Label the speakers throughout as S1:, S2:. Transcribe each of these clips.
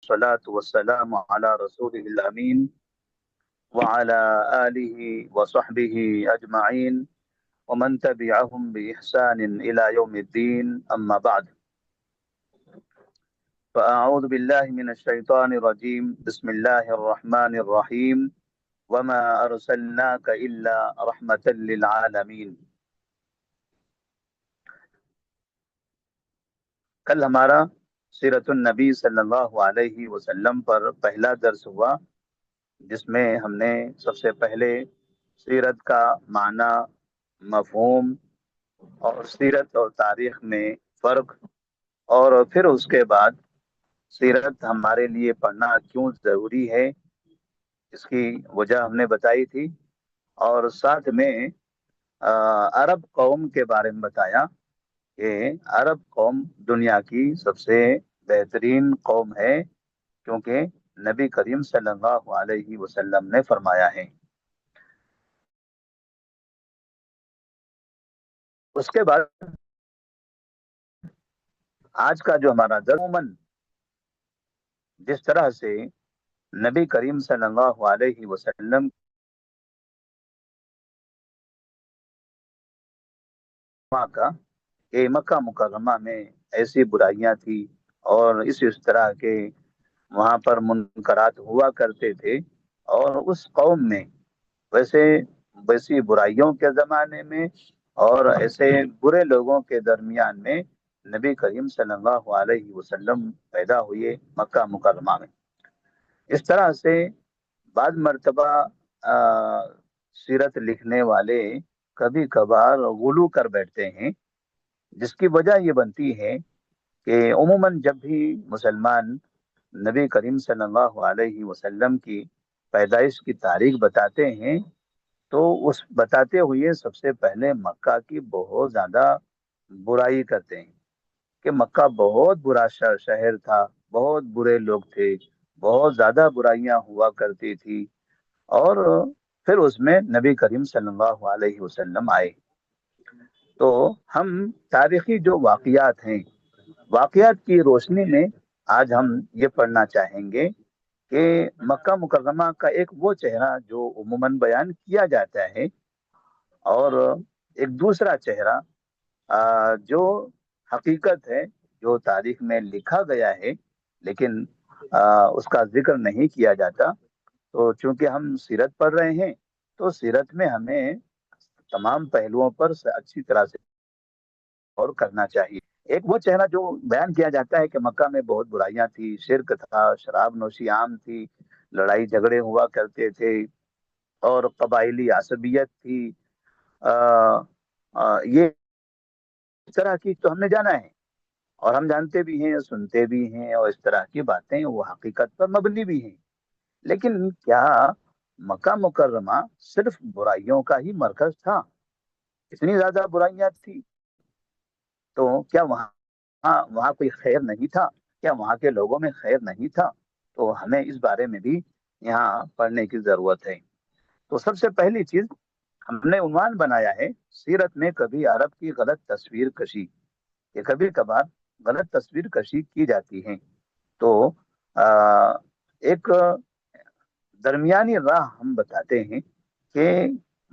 S1: والصلاة والسلام على رسوله الأمين وعلى آله وصحبه أجمعين ومن تبعهم بإحسان إلى يوم الدين أما بعد فأعوذ بالله من الشيطان الرجيم بسم الله الرحمن الرحيم وما أرسلناك إلا رحمة للعالمين. کل ہمارا سیرت النبی صلی اللہ علیہ وسلم پر پہلا درس ہوا، جس میں ہم نے سب سے پہلے سیرت کا معنی، مفہوم اور سیرت اور تاریخ میں فرق، اور پھر اس کے بعد سیرت ہمارے لیے پڑھنا کیوں ضروری ہے اس کی وجہ ہم نے بتائی تھی، اور ساتھ میں عرب قوم کے بارے میں بتایا کہ عرب قوم دنیا کی سب سے بہترین قوم ہے، کیونکہ نبی کریم صلی اللہ علیہ وسلم نے فرمایا ہے۔ اس کے بعد آج کا جو ہمارا عموماً جس طرح سے نبی کریم صلی اللہ علیہ وسلم کا کہ مکہ مکرمہ میں ایسی برائیاں تھی اور اس طرح کے وہاں پر منکرات ہوا کرتے تھے، اور اس قوم میں ویسی برائیوں کے زمانے میں اور ایسے برے لوگوں کے درمیان میں نبی کریم صلی اللہ علیہ وسلم پیدا ہوئے مکہ مکرمہ میں۔ اس طرح سے بعض مرتبہ سیرت لکھنے والے کبھی کبھار غلو کر بیٹھتے ہیں، جس کی وجہ یہ بنتی ہے کہ عموماً جب بھی مسلمان نبی کریم صلی اللہ علیہ وسلم کی پیدائش کی تاریخ بتاتے ہیں تو اس بتاتے ہوئے سب سے پہلے مکہ کی بہت زیادہ برائی کرتے ہیں کہ مکہ بہت برا شہر تھا، بہت برے لوگ تھے، بہت زیادہ برائیاں ہوا کرتی تھی، اور پھر اس میں نبی کریم صلی اللہ علیہ وسلم آئے۔ تو ہم تاریخی جو واقعات ہیں، واقعات کی روشنی میں آج ہم یہ پڑھنا چاہیں گے کہ مکہ مکرمہ کا ایک وہ چہرہ جو عموماً بیان کیا جاتا ہے، اور ایک دوسرا چہرہ جو حقیقت ہے، جو تاریخ میں لکھا گیا ہے لیکن اس کا ذکر نہیں کیا جاتا۔ تو چونکہ ہم سیرت پڑھ رہے ہیں تو سیرت میں ہمیں تمام پہلوؤں پر اچھی طرح سے غور کرنا چاہیے۔ ایک وہ چہرہ جو بیان کیا جاتا ہے کہ مکہ میں بہت برائیاں تھی، شرک تھا، شراب نوشی عام تھی، لڑائی جھگڑے ہوا کرتے تھے، اور قبائلی عصبیت تھی۔ یہ اس طرح کی تو ہم نے جانا ہے، اور ہم جانتے بھی ہیں، سنتے بھی ہیں، اور اس طرح کی باتیں وہ حقیقت پر مبنی بھی ہیں۔ لیکن کیا مکہ مکرمہ صرف برائیوں کا ہی مرکز تھا؟ اتنی زیادہ برائیاں تھی تو کیا وہاں کوئی خیر نہیں تھا؟ کیا وہاں کے لوگوں میں خیر نہیں تھا؟ تو ہمیں اس بارے میں بھی یہاں پڑھنے کی ضرورت ہے۔ تو سب سے پہلی چیز ہم نے عنوان بنایا ہے، سیرت میں کبھی عرب کی غلط تصویر کشی، کہ کبھی کبھار غلط تصویر کشی کی جاتی ہے۔ تو ایک درمیانی راہ ہم بتاتے ہیں کہ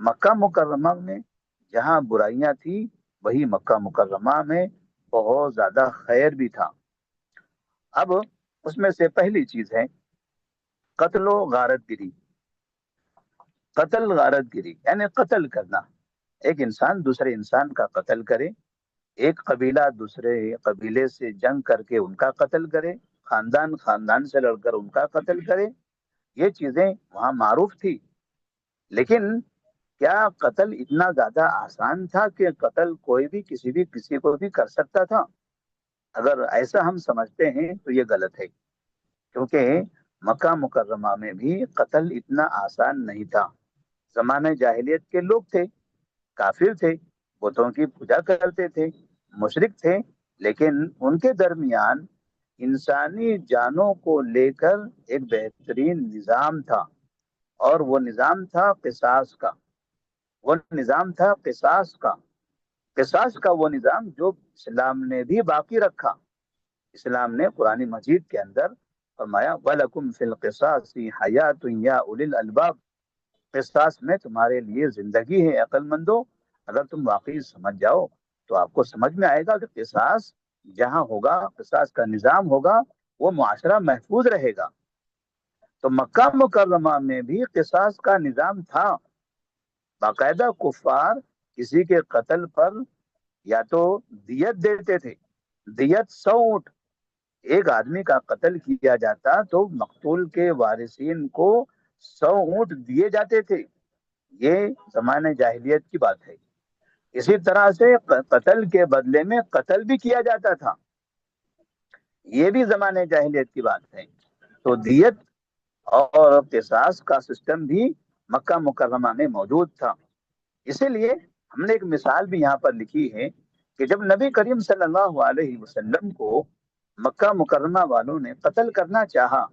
S1: مکہ مکرمہ میں جہاں برائیاں تھی وہی مکہ مکرمہ میں بہت زیادہ خیر بھی تھا۔ اب اس میں سے پہلی چیز ہے قتل و غارت گری۔ قتل غارت گری یعنی قتل کرنا، ایک انسان دوسرے انسان کا قتل کرے، ایک قبیلہ دوسرے قبیلے سے جنگ کر کے ان کا قتل کرے، خاندان سے لڑ کر ان کا قتل کرے، یہ چیزیں وہاں معروف تھی۔ لیکن کیا قتل اتنا زیادہ آسان تھا کہ قتل کوئی بھی کسی کو بھی کر سکتا تھا؟ اگر ایسا ہم سمجھتے ہیں تو یہ غلط ہے، کیونکہ مکہ مکرمہ میں بھی قتل اتنا آسان نہیں تھا۔ زمانے جاہلیت کے لوگ تھے، کافر تھے، بتوں کی پوجا کرتے تھے، مشرک تھے، لیکن ان کے درمیان انسانی جانوں کو لے کر ایک بہترین نظام تھا، اور وہ نظام تھا قصاص کا۔ وہ نظام تھا قصاص کا وہ نظام جو اسلام نے بھی باقی رکھا۔ اسلام نے قرآن مجید کے اندر فرمایا وَلَكُمْ فِي الْقِصَاصِ حَيَاتٌ يَا أُولِي الْأَلْبَابِ، قصاص میں تمہارے لیے زندگی ہے عقل مندو، اگر تم واقعی سمجھ جاؤ تو آپ کو سمجھ میں آئے گا کہ قصاص جہاں ہوگا، قصاص کا نظام ہوگا، وہ معاشرہ محفوظ رہے گا۔ تو مکہ مکرمہ میں بھی قصاص کا نظام تھا، باقاعدہ کفار کسی کے قتل پر یا تو دیت دیتے تھے، دیت 100 اونٹ، ایک آدمی کا قتل کیا جاتا تو مقتول کے وارثین کو 100 اونٹ دیے جاتے تھے، یہ زمانے جاہلیت کی بات ہے۔ اسی طرح سے قتل کے بدلے میں قتل بھی کیا جاتا تھا، یہ بھی زمانے جاہلیت کی بات ہے۔ تو دیت اور قصاص کا سسٹم بھی مکہ مکرمہ میں موجود تھا۔ اسی لیے ہم نے ایک مثال بھی یہاں پر لکھی ہے کہ جب نبی کریم صلی اللہ علیہ وسلم کو مکہ مکرمہ والوں نے قتل کرنا چاہا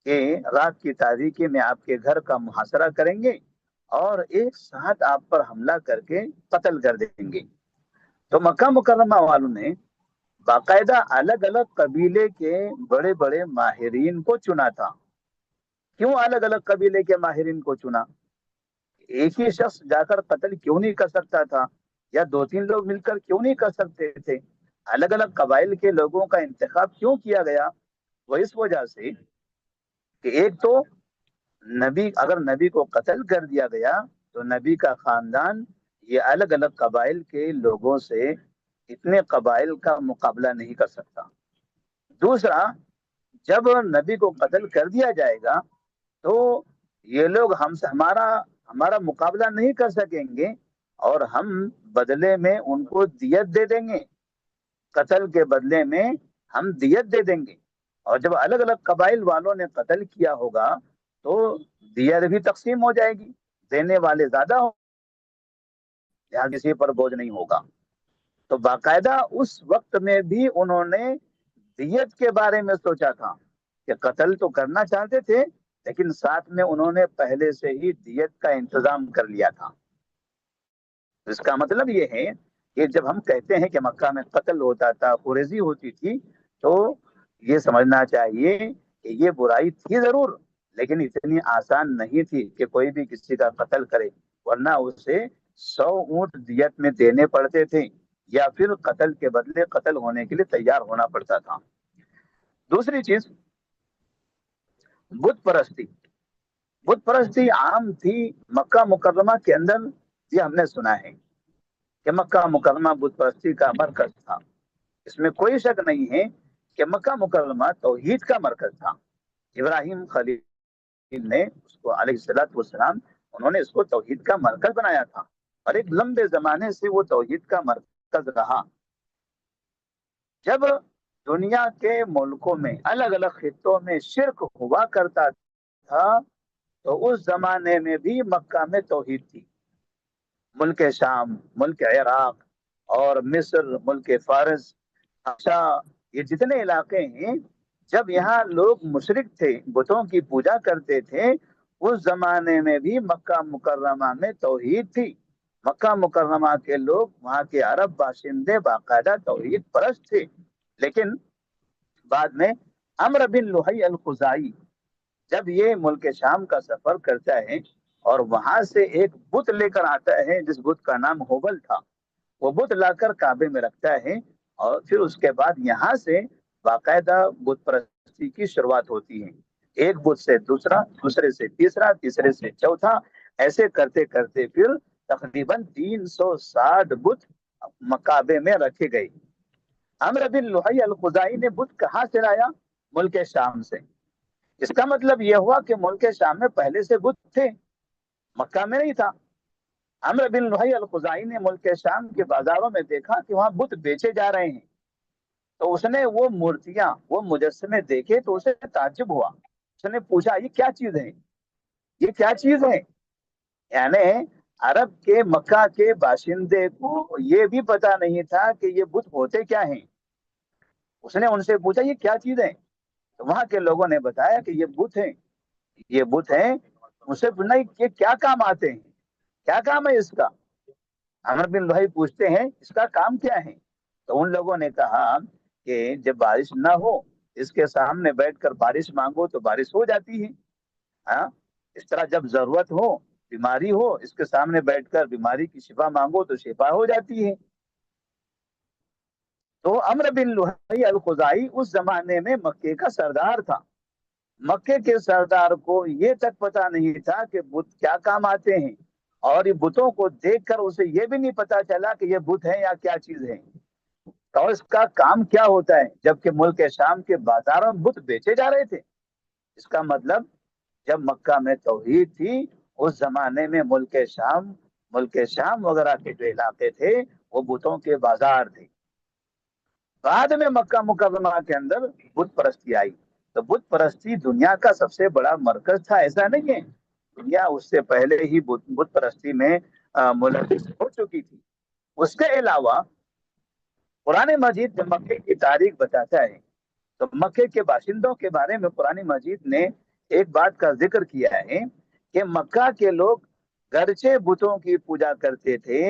S1: کہ رات کی تاریکی میں آپ کے گھر کا محاصرہ کریں گے اور ایک ساتھ آپ پر حملہ کر کے قتل کر دیں گے، تو مکہ مکرمہ والوں نے باقاعدہ الگ الگ قبیلے کے بڑے بڑے ماہرین کو چنا تھا۔ کیوں الگ الگ قبیلے کے ماہرین کو چنا؟ ایک ہی شخص جا کر قتل کیوں نہیں کر سکتا تھا، یا 2-3 لوگ مل کر کیوں نہیں کر سکتے تھے؟ الگ الگ قبائل کے لوگوں کا انتخاب کیوں کیا گیا؟ وہ اس وجہ سے کہ ایک تو نبی، اگر نبی کو قتل کر دیا گیا تو نبی کا خاندان یہ الگ الگ قبائل کے لوگوں سے اتنے قبائل کا مقابلہ نہیں کر سکتا۔ دوسرا، جب نبی کو قتل کر دیا جائے گا تو یہ لوگ ہم سے ہمارا مقابلہ نہیں کر سکیں گے، اور ہم بدلے میں ان کو دیت دے دیں گے، قتل کے بدلے میں ہم دیت دے دیں گے، اور جب الگ الگ قبائل والوں نے قتل کیا ہوگا تو دیت بھی تقسیم ہو جائے گی، دینے والے زیادہ ہوں، یہاں کسی پر بوجھ نہیں ہوگا۔ تو باقاعدہ اس وقت میں بھی انہوں نے دیت کے بارے میں سوچا تھا کہ قتل تو کرنا چاہتے تھے لیکن ساتھ میں انہوں نے پہلے سے ہی دیت کا انتظام کر لیا تھا۔ اس کا مطلب یہ ہے کہ جب ہم کہتے ہیں کہ مکہ میں قتل ہوتا تھا، خریزی ہوتی تھی، تو یہ سمجھنا چاہیے کہ یہ برائی تھی ضرور، لیکن اتنی آسان نہیں تھی کہ کوئی بھی کسی کا قتل کرے، ورنہ اسے 100 اونٹ دیت میں دینے پڑتے تھے، یا پھر قتل کے بدلے قتل ہونے کے لیے تیار ہونا پڑتا تھا۔ دوسری چیز، بت پرستی۔ بت پرستی عام تھی مکہ مکرمہ کے اندر، یہ ہم نے سنا ہے کہ مکہ مکرمہ بت پرستی کا مرکز تھا۔ اس میں کوئی شک نہیں ہے کہ مکہ مکرمہ توحید کا مرکز تھا۔ ابراہیم خلیل نے اس کو علیہ الصلوۃ والسلام، انہوں نے اس کو توحید کا مرکز بنایا تھا، اور ایک لمبے زمانے سے وہ توحید کا مرکز رہا۔ جب دنیا کے ملکوں میں الگ الگ خطوں میں شرک ہوا کرتا تھا تو اس زمانے میں بھی مکہ میں توحید تھی۔ ملک شام، ملک عراق اور مصر، ملک فارس، حبشہ، یہ جتنے علاقے ہیں، جب یہاں لوگ مشرک تھے، بتوں کی پوجا کرتے تھے، اس زمانے میں بھی مکہ مکرمہ میں توحید تھی۔ مکہ مکرمہ کے لوگ، وہاں کے عرب باشندے باقاعدہ توحید پرست تھے، لیکن بعد میں عمرو بن لحی الخزاعی جب یہ ملک شام کا سفر کرتا ہے اور وہاں سے ایک بت لے کر آتا ہے جس بت کا نام ہوبل تھا، وہ بت لا کر کعبے میں رکھتا ہے، اور پھر اس کے بعد یہاں سے باقاعدہ بت پرستی کی شروعات ہوتی ہے۔ ایک بت سے دوسرا، دوسرے سے تیسرا، تیسرے سے چوتھا، ایسے کرتے کرتے پھر تقریباً 360 بت کعبے میں رکھے گئے۔ عمرو بن لحی الخزاعی نے بت کہاں سے لایا؟ ملک شام سے۔ اس کا مطلب یہ ہوا کہ ملک شام میں پہلے سے بت تھے، مکہ میں نہیں تھا۔ عمرو بن لحی الخزاعی نے ملک شام کے بازاروں میں دیکھا کہ وہاں بت بیچے جا رہے ہیں، تو اس نے وہ مورتیاں، وہ مجسمے دیکھے تو اسے تعجب ہوا۔ اس نے پوچھا یہ کیا چیز ہے، یہ کیا چیز ہے؟ یعنی عرب کے، مکہ کے باشندے کو یہ بھی پتا نہیں تھا کہ یہ بت ہوتے کیا ہیں۔ اس نے ان سے پوچھا یہ کیا چیز ہے، تو وہاں کے لوگوں نے بتایا کہ یہ بت ہیں، یہ بت ہیں۔ اسے پوچھنا یہ کیا کام آتے ہیں، کیا کام ہے اس کا؟ عمر بن لحی پوچھتے ہیں اس کا کام کیا ہے؟ تو ان لوگوں نے کہا کہ جب بارش نہ ہو، اس کے سامنے بیٹھ کر بارش مانگو تو بارش ہو جاتی ہے. ہاں، اس طرح جب ضرورت ہو، بیماری ہو، اس کے سامنے بیٹھ کر بیماری کی شفا مانگو تو شفا ہو جاتی ہے. تو عمرو بن لحی الخزاعی اس زمانے میں مکے کا سردار تھا. مکے کے سردار کو یہ تک پتا نہیں تھا کہ بت کیا کام آتے ہیں، اور یہ بتوں کو دیکھ کر اسے یہ بھی نہیں پتا چلا کہ یہ بت ہے یا کیا چیز ہے، اور اس کا کام کیا ہوتا ہے، جبکہ ملک شام کے بازاروں میں بت بیچے جا رہے تھے. اس کا مطلب جب مکہ میں توحید تھی، اس زمانے میں ملک شام وغیرہ کے جو علاقے تھے وہ بتوں کے بازار تھے. بعد میں مکہ مکرمہ کے اندر بت پرستی آئی. تو بت پرستی دنیا کا سب سے بڑا مرکز تھا، ایسا نہیں ہے. دنیا اس سے پہلے ہی بت پرستی میں ملوث ہو چکی تھی. اس کے علاوہ قرآن مجید میں مکے کی تاریخ بتاتا ہے. تو مکے کے باشندوں کے بارے میں قرآن مجید نے ایک بات کا ذکر کیا ہے کہ مکہ کے لوگ گرچہ بتوں کی پوجا کرتے تھے،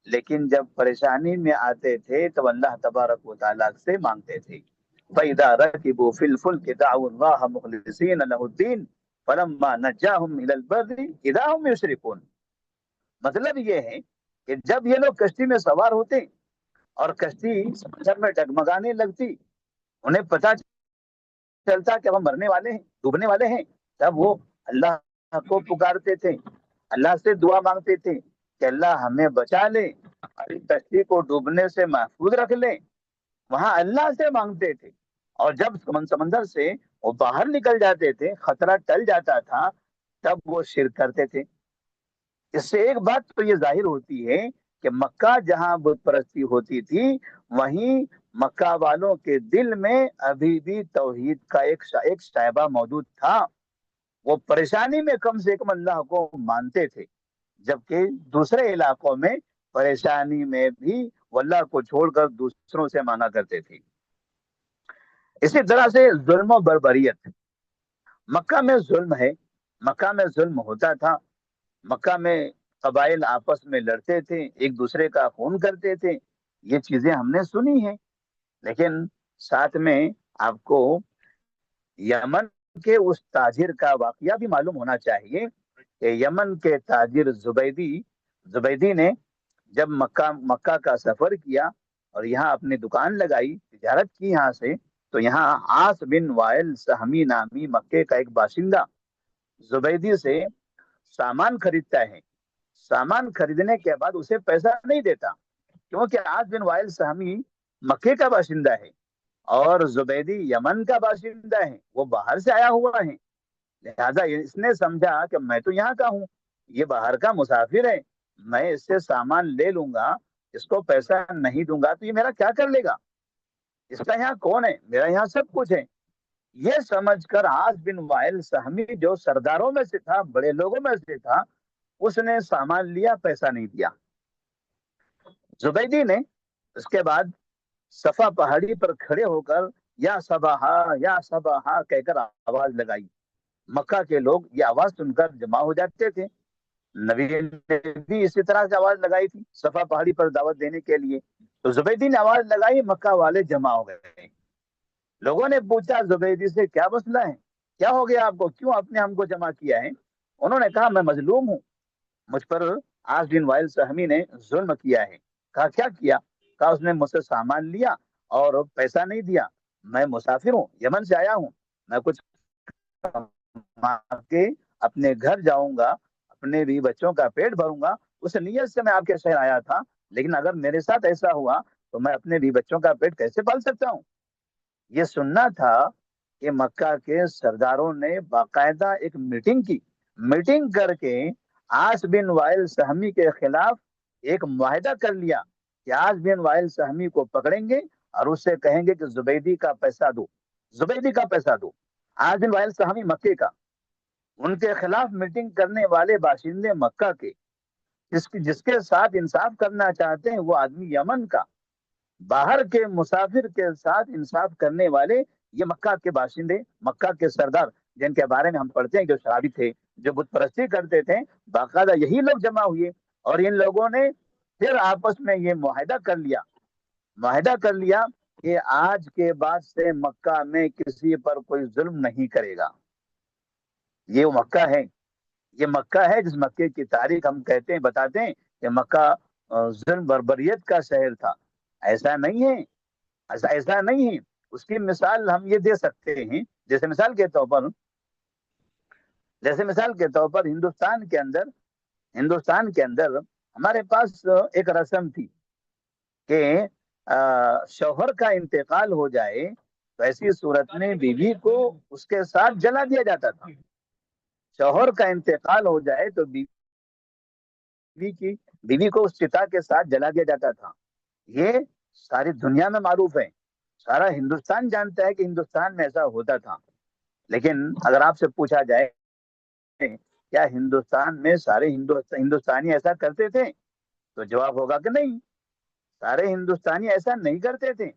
S1: لیکن جب پریشانی میں آتے تھے تو اللہ تبارک و تعالیٰ سے مانگتے تھے. فَإِذَا رَكِبُوا فِي الْفُلْكِ دَعَوُا اللَّهَ مُخْلِصِينَ لَهُ الدِّينَ فَلَمَّا نَجَّاهُمْ إِلَى الْبَرِّ إِذَا هُمْ يُشْرِكُونَ. مطلب یہ ہے کہ جب یہ لوگ کشتی میں سوار ہوتے اور کشتی سمندر میں ڈگمگانے لگتی، انہیں پتا چلتا کہ ہم مرنے والے ہیں، ڈوبنے والے ہیں، تب وہ اللہ کو پکارتے تھے، اللہ سے دعا مانگتے تھے کہ اللہ ہمیں بچا لے اور اس کشتی کو ڈوبنے سے محفوظ رکھ لے. وہاں اللہ سے مانگتے تھے. اور جب سمندر سے وہ باہر نکل جاتے تھے، خطرہ ٹل جاتا تھا، تب وہ شرک کرتے تھے. اس سے ایک بات تو یہ ظاہر ہوتی ہے کہ مکہ جہاں بت پرستی ہوتی تھی، وہیں مکہ والوں کے دل میں ابھی بھی توحید کا ایک شائبہ موجود تھا. وہ پریشانی میں کم سے کم اللہ کو مانتے تھے، جبکہ دوسرے علاقوں میں پریشانی میں بھی وہ اللہ کو چھوڑ کر دوسروں سے مانگا کرتے تھے. اسی طرح سے ظلم و بربریت مکہ میں ظلم ہے. مکہ میں ظلم ہوتا تھا. مکہ میں قبائل آپس میں لڑتے تھے، ایک دوسرے کا خون کرتے تھے. یہ چیزیں ہم نے سنی ہیں. لیکن ساتھ میں آپ کو یمن کے اس تاجر کا واقعہ بھی معلوم ہونا چاہیے کہ یمن کے تاجر زبیدی نے جب مکہ کا سفر کیا اور یہاں اپنی دکان لگائی، تجارت کی یہاں سے، تو یہاں عاص بن وائل سہمی نامی مکے کا ایک باشندہ زبیدی سے سامان خریدتا ہے. سامان خریدنے کے بعد اسے پیسہ نہیں دیتا، کیونکہ عاص بن وائل سہمی مکے کا باشندہ ہے اور زبیدی یمن کا باشندہ ہے، وہ باہر سے آیا ہوا ہے. لہذا اس نے سمجھا کہ میں تو یہاں کا ہوں، یہ باہر کا مسافر ہے، میں اس سے سامان لے لوں گا، اس کو پیسہ نہیں دوں گا تو یہ میرا کیا کر لے گا، اس کا یہاں کون ہے، میرا یہاں سب کچھ ہے. یہ سمجھ کر عاص بن وائل سہمی جو سرداروں میں سے تھا، بڑے لوگوں میں سے تھا، اس نے سامان لیا، پیسہ نہیں دیا. زبیدی نے اس کے بعد صفا پہاڑی پر کھڑے ہو کر یا صباحا کہہ کر آواز لگائی. مکہ کے لوگ یہ آواز سن کر جمع ہو جاتے تھے. نبی نے بھی اسی طرح سے آواز لگائی تھی صفا پہاڑی پر دعوت دینے کے لیے. تو زبیدی نے آواز لگائی، مکہ والے جمع ہو گئے. لوگوں نے پوچھا زبیدی سے کیا مسئلہ ہے، کیا ہو گیا آپ کو، کیوں آپ نے ہم کو جمع کیا ہے. انہوں نے کہا میں مظلوم ہوں، مجھ پر عاص بن وائل سہمی نے ظلم کیا ہے. کہا کیا کیا، کہا اس نے مجھ سے سامان لیا اور پیسہ نہیں دیا. میں مسافر ہوں، یمن سے آیا ہوں، میں کچھ کے اپنے گھر جاؤں گا، اپنے بھی بچوں کا پیٹ بھروں گا، اس نیت سے میں آپ کے شہر آیا تھا. لیکن اگر میرے ساتھ ایسا ہوا تو میں اپنے بھی بچوں کا پیٹ کیسے پال سکتا ہوں. یہ سننا تھا کہ مکہ کے سرداروں نے باقاعدہ ایک میٹنگ کی، میٹنگ کر کے عاص بن وائل سہمی کے خلاف ایک معاہدہ کر لیا کہ عاص بن وائل سہمی کو پکڑیں گے اور اس سے کہیں گے کہ زبیدی کا پیسہ دو، زبیدی کا پیسہ دو. عاص بن وائل سہمی مکے کا، ان کے خلاف میٹنگ کرنے والے باشندے مکہ کے، جس کے ساتھ انصاف کرنا چاہتے ہیں وہ آدمی یمن کا، باہر کے مسافر کے ساتھ انصاف کرنے والے یہ مکہ کے باشندے، مکہ کے سردار، جن کے بارے میں ہم پڑھتے ہیں جو شرابی تھے، جو بت پرستی کرتے تھے. باقاعدہ یہی لوگ جمع ہوئے اور ان لوگوں نے پھر آپس میں یہ معاہدہ کر لیا کہ آج کے بعد سے مکہ میں کسی پر کوئی ظلم نہیں کرے گا. یہ وہ مکہ ہے، یہ مکہ ہے جس مکے کی تاریخ ہم کہتے ہیں، بتاتے ہیں کہ مکہ ظلم بربریت کا شہر تھا. ایسا نہیں ہے، ایسا نہیں ہے. اس کی مثال ہم یہ دے سکتے ہیں، جیسے مثال کے طور پر، ہندوستان کے اندر ہمارے پاس ایک رسم تھی کہ شوہر کا انتقال ہو جائے تو ایسی صورت میں بیوی کو اس کے ساتھ جلا دیا جاتا تھا. شوہر کا انتقال ہو جائے تو بیوی کو اس چتا کے ساتھ جلا دیا جاتا تھا. یہ ساری دنیا میں معروف ہے، سارا ہندوستان جانتا ہے کہ ہندوستان میں ایسا ہوتا تھا. لیکن اگر آپ سے پوچھا جائے کیا ہندوستان میں سارے ہندوستانی ایسا کرتے تھے، تو جواب ہوگا کہ نہیں، سارے ہندوستانی ایسا نہیں کرتے تھے.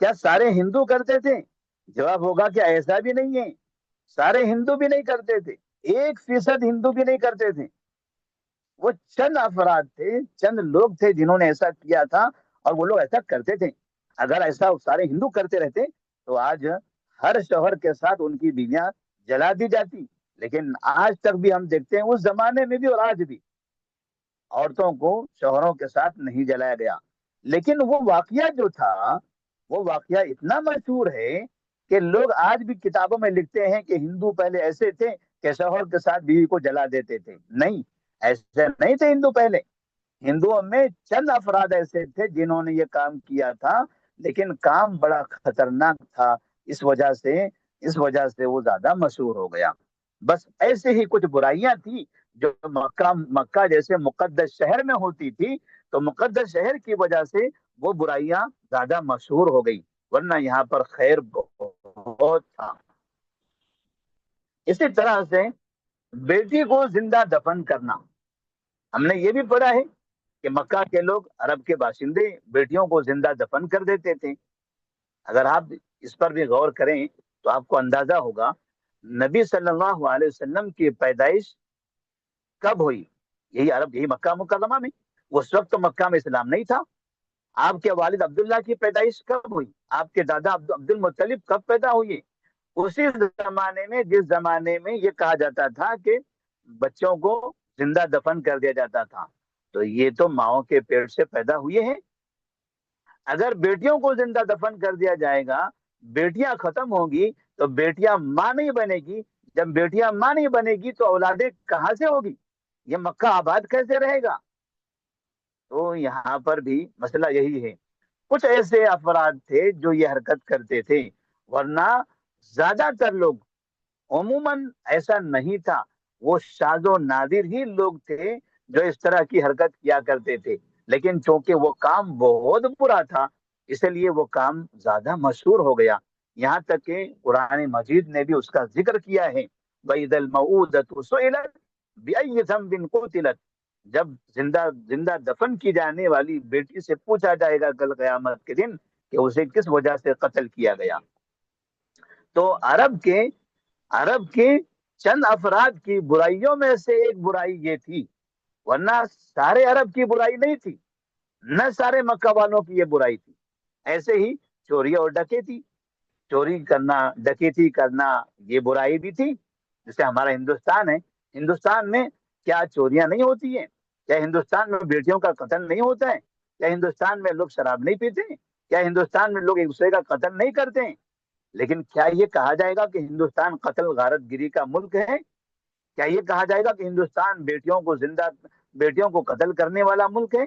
S1: کیا سارے ہندو کرتے تھے؟ جواب ہوگا کہ ایسا بھی نہیں ہے، سارے ہندو بھی نہیں کرتے تھے، 1% ہندو بھی نہیں کرتے تھے. وہ چند افراد تھے، چند لوگ تھے جنہوں نے ایسا کیا تھا، اور وہ لوگ ایسا کرتے تھے. اگر ایسا سارے ہندو کرتے رہتے تو آج ہر شوہر کے ساتھ ان کی بیویاں جلا دی جاتی. لیکن آج تک بھی ہم دیکھتے ہیں، اس زمانے میں بھی اور آج بھی عورتوں کو شوہروں کے ساتھ نہیں جلایا گیا. لیکن وہ واقعہ جو تھا، وہ واقعہ اتنا مشہور ہے کہ لوگ آج بھی کتابوں میں لکھتے ہیں کہ ہندو پہلے ایسے تھے کہ شوہر کے ساتھ بیوی کو جلا دیتے تھے. نہیں، ایسے نہیں تھے ہندو پہلے. ہندوؤں میں چند افراد ایسے تھے جنہوں نے یہ کام کیا تھا، لیکن کام بڑا خطرناک تھا. اس وجہ سے وہ زیادہ مشہور ہو گیا. بس ایسے ہی کچھ برائیاں تھی جو مکہ جیسے مقدس شہر میں ہوتی تھی، تو مقدس شہر کی وجہ سے وہ برائیاں زیادہ مشہور ہو گئی، ورنہ یہاں پر خیر بہت تھا. اسی طرح سے بیٹی کو زندہ دفن کرنا، ہم نے یہ بھی پڑھا ہے کہ مکہ کے لوگ، عرب کے باشندے بیٹیوں کو زندہ دفن کر دیتے تھے. اگر آپ اس پر بھی غور کریں تو آپ کو اندازہ ہوگا نبی صلی اللہ علیہ وسلم کی پیدائش کب ہوئی. یہی مکہ مکرمہ میں. اس وقت تو مکہ میں اسلام نہیں تھا. آپ کے والد عبداللہ کی پیدائش کب ہوئی؟ آپ کے دادا عبد المطلب کب پیدا ہوئے؟ اسی زمانے میں جس زمانے میں یہ کہا جاتا تھا کہ بچوں کو زندہ دفن کر دیا جاتا تھا. تو یہ تو ماؤں کے پیٹ سے پیدا ہوئے ہیں. اگر بیٹیوں کو زندہ دفن کر دیا جائے گا، بیٹیاں ختم ہوں گی تو بیٹیاں ماں نہیں بنے گی. جب بیٹیاں ماں نہیں بنے گی تو اولادیں کہاں سے ہوگی؟ یہ مکہ آباد کیسے رہے گا؟ تو یہاں پر بھی مسئلہ یہی ہے. کچھ ایسے افراد تھے جو یہ حرکت کرتے تھے، ورنہ زیادہ تر لوگ، عموماً ایسا نہیں تھا. وہ شاذ و نادر ہی لوگ تھے جو اس طرح کی حرکت کیا کرتے تھے. لیکن چونکہ وہ کام بہت برا تھا، اس لیے وہ کام زیادہ مشہور ہو گیا. یہاں تک کہ قرآن مجید نے بھی اس کا ذکر کیا ہے، وَإِذَا الْمَوْءُودَةُ سُئِلَتْ بِأَيِّ ذَنبٍ قُتِلَتْ. جب زندہ دفن کی جانے والی بیٹی سے پوچھا جائے گا کل قیامت کے دن کہ اسے کس وجہ سے قتل کیا گیا. تو عرب کے چند افراد کی برائیوں میں سے ایک برائی یہ تھی، ورنہ سارے عرب کی برائی نہیں تھی، نہ سارے مکہ والوں کی یہ برائی تھی. ایسے ہی چوری اور ڈکیتی، چوری کرنا، ڈکیتی کرنا، یہ برائی بھی تھی. جیسے ہمارا ہندوستان ہے، ہندوستان میں کیا چوریاں نہیں ہوتی ہیں؟ کیا ہندوستان میں بیٹیوں کا قتل نہیں ہوتا ہے؟ کیا ہندوستان میں لوگ شراب نہیں پیتے ہیں؟ کیا ہندوستان میں لوگ ایک دوسرے کا قتل نہیں کرتے ہیں؟ لیکن کیا یہ کہا جائے گا کہ ہندوستان قتل غارت گری کا ملک ہے؟ کیا یہ کہا جائے گا کہ ہندوستان بیٹیوں کو قتل کرنے والا ملک ہے؟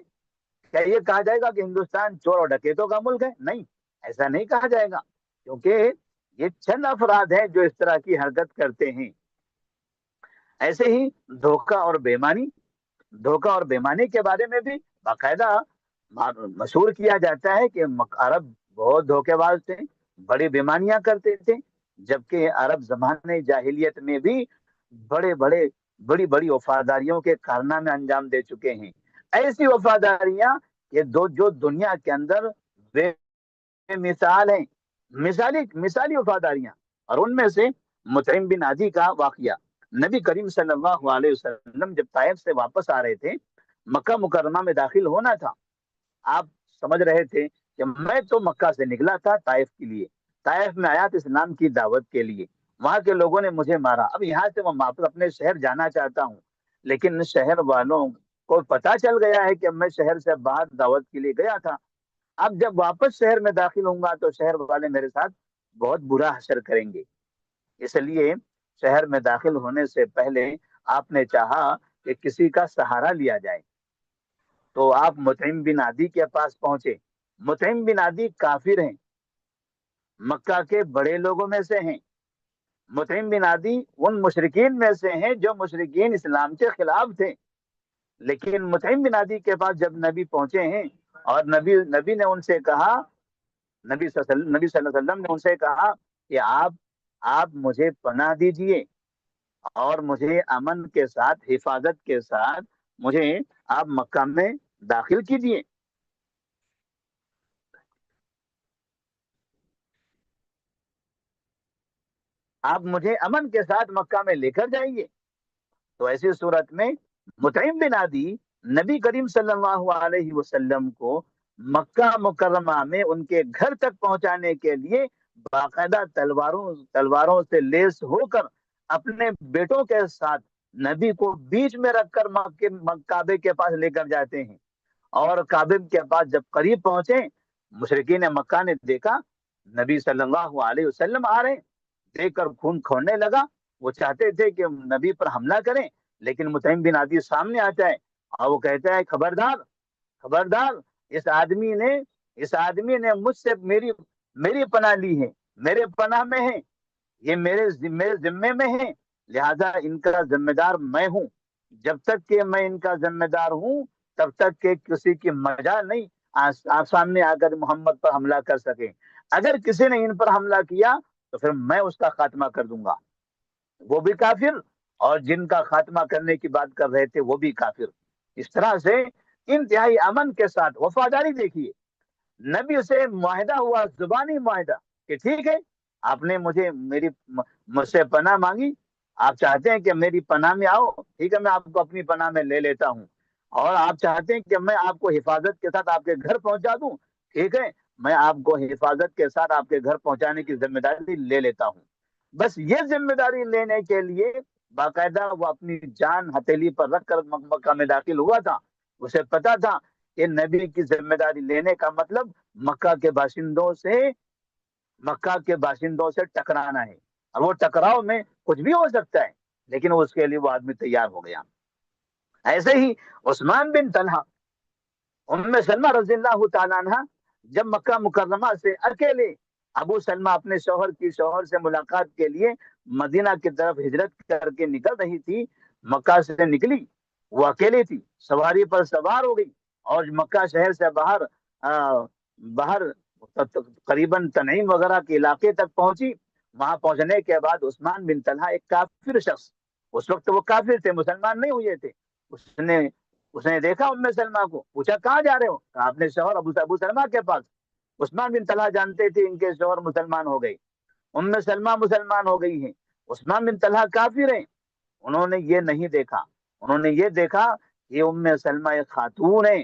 S1: کیا یہ کہا جائے گا کہ ہندوستان چور اور ڈکیتوں کا ملک ہے؟ نہیں، ایسا نہیں کہا جائے گا، کیونکہ یہ چند افراد ہیں جو اس طرح کی حرکت کرتے ہیں. ایسے ہی دھوکہ اور بےمانی کے بارے میں بھی باقاعدہ مشہور کیا جاتا ہے کہ عرب بہت دھوکے باز تھے، بڑی بےمانیاں کرتے تھے. جبکہ عرب زمانے جاہلیت میں بھی بڑی بڑی وفاداریوں کے کارنامے انجام دے چکے ہیں. ایسی وفاداریاں کہ جو دنیا کے اندر بے مثال ہیں، مثالی وفاداریاں. اور ان میں سے مطعم بن عدی کا واقعہ. نبی کریم صلی اللہ علیہ وسلم جب طائف سے واپس آ رہے تھے، مکہ مکرمہ میں داخل ہونا تھا. آپ سمجھ رہے تھے کہ میں تو مکہ سے نکلا تھا طائف کے لیے، طائف میں آیا تو اسلام کی دعوت کے لیے، وہاں کے لوگوں نے مجھے مارا، اب یہاں سے میں واپس اپنے شہر جانا چاہتا ہوں، لیکن شہر والوں کو پتا چل گیا ہے کہ میں شہر سے باہر دعوت کے لیے گیا تھا، اب جب واپس شہر میں داخل ہوں گا تو شہر والے میرے ساتھ بہت برا حشر کریں گے، اس لیے شہر میں داخل ہونے سے پہلے آپ نے چاہا کہ کسی کا سہارا لیا جائے، تو آپ مطعم بن عدی کے پاس پہنچے۔ مطعم بن عدی کافر ہیں، مکہ کے بڑے لوگوں میں سے ہیں، مطعم بن عدی ان مشرکین میں سے ہیں جو مشرکین اسلام کے خلاف تھے، لیکن مطعم بن عدی کے پاس جب نبی پہنچے ہیں اور نبی نے ان سے کہا، نبی صلی اللہ علیہ وسلم نے ان سے کہا کہ آپ مجھے پناہ دیجئے اور مجھے امن کے ساتھ، حفاظت کے ساتھ مجھے آپ مکہ میں داخل کیجئے، آپ مجھے امن کے ساتھ مکہ میں لے کر جائیے۔ تو ایسی صورت میں مطعم بن عدی نبی کریم صلی اللہ علیہ وسلم کو مکہ مکرمہ میں ان کے گھر تک پہنچانے کے لیے باقاعدہ تلواروں سے لیس ہو کر اپنے بیٹوں کے ساتھ نبی کو بیچ میں رکھ کر کعبے کے پاس لے کر جاتے ہیں، اور کعبے کے پاس جب قریب پہنچے، مشرکین مکہ نے دیکھا نبی صلی اللہ علیہ وسلم آ رہے ہیں، دیکھ کر خون کھولنے لگا، وہ چاہتے تھے کہ نبی پر حملہ کریں، لیکن مطعم بن عدی سامنے آتا ہے اور وہ کہتا ہے خبردار، خبردار، اس آدمی نے مجھ سے میری پناہ لی ہے، میرے پناہ میں ہے، یہ میرے ذمے میں ہے، لہذا ان کا ذمہ دار میں ہوں، جب تک کہ میں ان کا ذمہ دار ہوں تب تک کہ کسی کی مجال نہیں آپ سامنے آ کر محمد پر حملہ کر سکے، اگر کسی نے ان پر حملہ کیا تو پھر میں اس کا خاتمہ کر دوں گا، وہ بھی کافر اور جن کا خاتمہ کرنے کی بات کر رہے تھے وہ بھی کافر۔ اس طرح سے انتہائی امن کے ساتھ وفاداری دیکھیے، نبی سے معاہدہ ہوا، زبانی معاہدہ کہ ٹھیک ہے، آپ نے مجھ سے پناہ مانگی، آپ چاہتے ہیں کہ میری پناہ میں آؤ، ٹھیک ہے، میں آپ کو اپنی پناہ میں لے لیتا ہوں، اور آپ چاہتے ہیں کہ میں آپ کو حفاظت کے ساتھ آپ کے گھر پہنچا دوں، ٹھیک ہے، میں آپ کو حفاظت کے ساتھ آپ کے گھر پہنچانے کی ذمہ داری لے لیتا ہوں۔ بس یہ ذمہ داری لینے کے لیے باقاعدہ وہ اپنی جان ہتھیلی پر رکھ کر مکہ میں داخل ہوا تھا، اسے پتا تھا کہ نبی کی ذمہ داری لینے کا مطلب مکہ کے باشندوں سے ٹکرانا ہے، اور وہ ٹکراؤ میں کچھ بھی ہو سکتا ہے، لیکن اس کے لیے وہ آدمی تیار ہو گیا۔ ایسے ہی عثمان بن طلحہ، ام سلمہ رضی اللہ تعالیٰ عنہ جب مکہ مکرمہ سے اکیلے ابو سلمہ اپنے شوہر سے ملاقات کے لیے مدینہ کی طرف ہجرت کر کے نکل رہی تھی، مکہ سے نکلی، وہ اکیلی تھی، سواری پر سوار ہو گئی اور مکہ شہر سے باہر قریباً تنعیم وغیرہ کے علاقے تک پہنچی۔ وہاں پہنچنے کے بعد عثمان بن طلحہ، ایک کافر شخص، اس وقت وہ کافر تھے، مسلمان نہیں ہوئے تھے، اس نے دیکھا ام سلمہ کو، پوچھا کہاں جا رہے ہو؟ کہا اپنے شوہر ابو سلمہ کے پاس۔ عثمان بن طلحہ جانتے تھے ان کے شوہر مسلمان ہو گئے، ام سلمہ مسلمان ہو گئی ہیں، عثمان بن طلحہ کافر ہیں، انہوں نے یہ نہیں دیکھا، انہوں نے یہ دیکھا کہ ام سلمہ ایک خاتون ہے،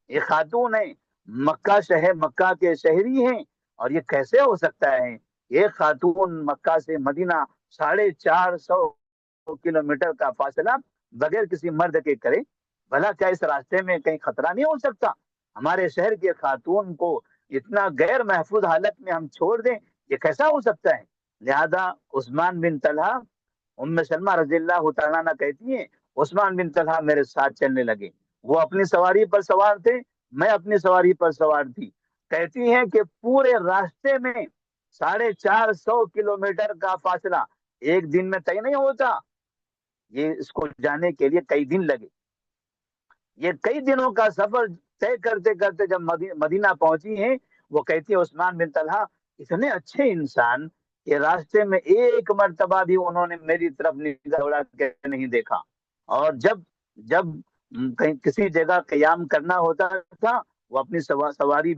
S1: ایک خاتون ہے، مکہ کے شہری ہیں، اور یہ کیسے ہو سکتا ہے ایک خاتون مکہ سے مدینہ 450 کلومیٹر کا فاصلہ بغیر کسی مرد کے کرے؟ بھلا کیا اس راستے میں کہیں خطرہ نہیں ہو سکتا؟ ہمارے شہر کے خاتون کو اتنا غیر محفوظ حالت میں ہم چھوڑ دیں، یہ کیسا ہو سکتا ہے؟ لہذا عثمان بن طلحہ، ام سلمہ رضی اللہ تعالیٰ عنہ کہتی ہیں عثمان بن طلحہ میرے ساتھ چلنے لگے، وہ اپنی سواری پر سوار تھے، میں اپنی سواری پر سوار تھی، کہتی ہیں کہ پورے راستے میں 450 کلومیٹر کا فاصلہ ایک دن میں طے نہیں ہوتا، یہ اس کو جانے کے لیے کئی دن لگے، یہ کئی دنوں کا سفر طے کرتے کرتے جب مدینہ پہنچی ہیں، وہ کہتی ہے عثمان بن طلحہ اتنے اچھے انسان کہ راستے میں ایک مرتبہ بھی انہوں نے میری طرف نگاہ اڑا کے نہیں دیکھا، اور جب کہیں کسی جگہ قیام کرنا ہوتا تھا وہ اپنی سواری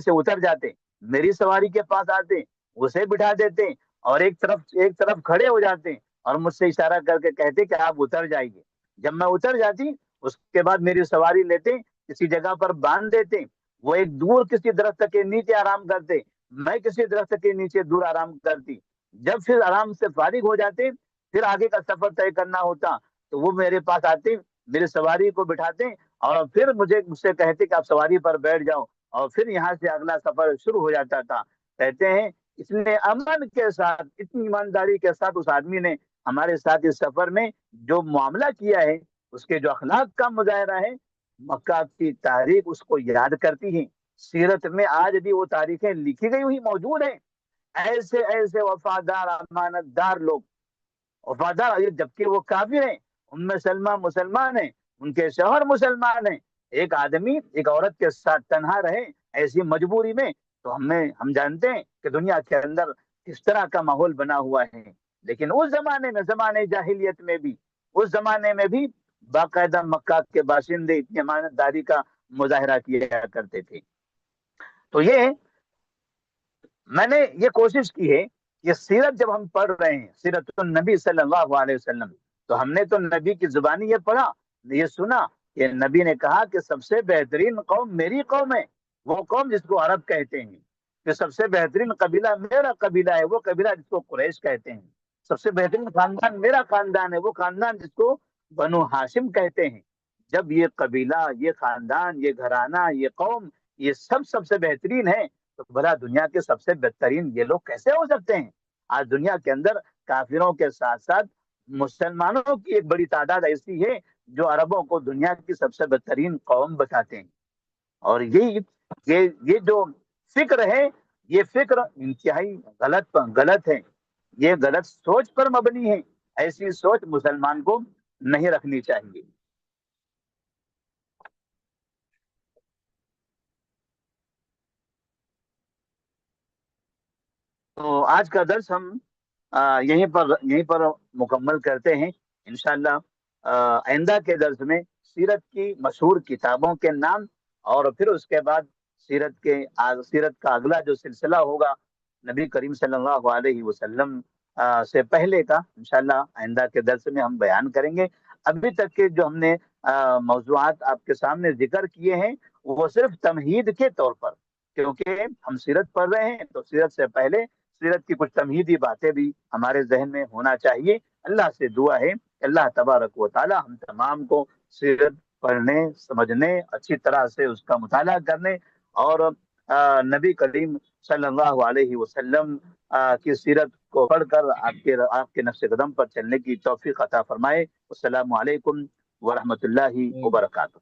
S1: سے اتر جاتے، میری سواری کے پاس آتے، اسے بٹھا دیتے، اور ایک طرف کھڑے ہو جاتے اور مجھ سے اشارہ کر کے کہتے کہ آپ اتر جائیے، جب میں اتر جاتی اس کے بعد میری سواری لیتے، کسی جگہ پر باندھ دیتے، وہ ایک دور کسی درخت کے نیچے آرام کرتے، میں کسی درخت کے نیچے دور آرام کرتی. جب پھر آرام سے فارغ ہو جاتے، پھر آگے کا سفر طے کرنا ہوتا، تو وہ میرے پاس آتے، میرے سواری کو بٹھاتے اور پھر مجھ سے کہتے کہ آپ سواری پر بیٹھ جاؤ، اور پھر یہاں سے اگلا سفر شروع ہو جاتا تھا. کہتے ہیں اس نے امن کے ساتھ، اتنی ایمانداری کے ساتھ اس آدمی نے ہمارے ساتھ اس سفر میں جو معاملہ کیا ہے، اس کے جو اخلاق کا مظاہرہ ہے، مکہ کی تاریخ اس کو یاد کرتی ہے. سیرت میں آج بھی وہ تاریخیں لکھی گئی ہوئی موجود ہیں. ایسے ایسے وفادار امانت دار لوگ، وفادار، جبکہ وہ کافر ہیں، ان میں سلمہ مسلمان ہیں، ان کے شوہر مسلمان ہیں. ایک آدمی ایک عورت کے ساتھ تنہا رہے ایسی مجبوری میں، تو ہم جانتے ہیں کہ دنیا کے اندر کس طرح کا ماحول بنا ہوا ہے. لیکن اس زمانے میں، زمانے جاہلیت میں بھی، اس زمانے میں بھی باقاعدہ مکہ کے باشندے اتنی امانت داری کا مظاہرہ کیا کرتے تھے. تو یہ میں نے یہ کوشش کی ہے کہ سیرت جب ہم پڑھ رہے ہیں، سیرت النبی صلی اللہ علیہ وسلم، تو ہم نے تو نبی کی زبانی یہ پڑھا، یہ سنا کہ نبی نے کہا کہ سب سے بہترین قوم میری قوم ہے، وہ قوم جس کو عرب کہتے ہیں. کہ سب سے بہترین قبیلہ میرا قبیلہ ہے، وہ قبیلہ جس کو قریش کہتے ہیں. سب سے بہترین خاندان میرا خاندان ہے، وہ خاندان جس کو بنو ہاشم کہتے ہیں. جب یہ قبیلہ، یہ خاندان، یہ گھرانہ، یہ قوم، یہ سب سے بہترین ہے، تو بھلا دنیا کے سب سے بہترین یہ لوگ کیسے ہو سکتے ہیں؟ آج دنیا کے اندر کافروں کے ساتھ ساتھ مسلمانوں کی ایک بڑی تعداد ایسی ہے جو عربوں کو دنیا کی سب سے بہترین قوم بتاتے ہیں. اور یہ جو فکر ہے، یہ فکر انتہائی غلط ہے. یہ غلط سوچ پر مبنی ہے. ایسی سوچ مسلمان کو نہیں رکھنی چاہیے. تو آج کا درس ہم یہیں پر مکمل کرتے ہیں انشاءاللہ. آئندہ کے درس میں سیرت کی مشہور کتابوں کے نام، اور پھر اس کے بعد سیرت کا اگلا جو سلسلہ ہوگا نبی کریم صلی اللہ علیہ وسلم سے پہلے کا، انشاءاللہ آئندہ کے درس میں ہم بیان کریں گے. ابھی تک کے جو ہم نے موضوعات آپ کے سامنے ذکر کیے ہیں، وہ صرف تمہید کے طور پر، کیونکہ ہم سیرت پڑھ رہے ہیں تو سیرت سے پہلے سیرت کی کچھ تمہیدی باتیں بھی ہمارے ذہن میں ہونا چاہیے. اللہ سے دعا ہے کہ اللہ تبارک و تعالی ہم تمام کو سیرت پڑھنے، سمجھنے، اچھی طرح سے اس کا مطالعہ کرنے، اور نبی کریم صلی اللہ علیہ وسلم کی سیرت کو پڑھ کر آپ کے نقش قدم پر چلنے کی توفیق عطا فرمائے. السلام علیکم ورحمۃ اللہ وبرکاتہ.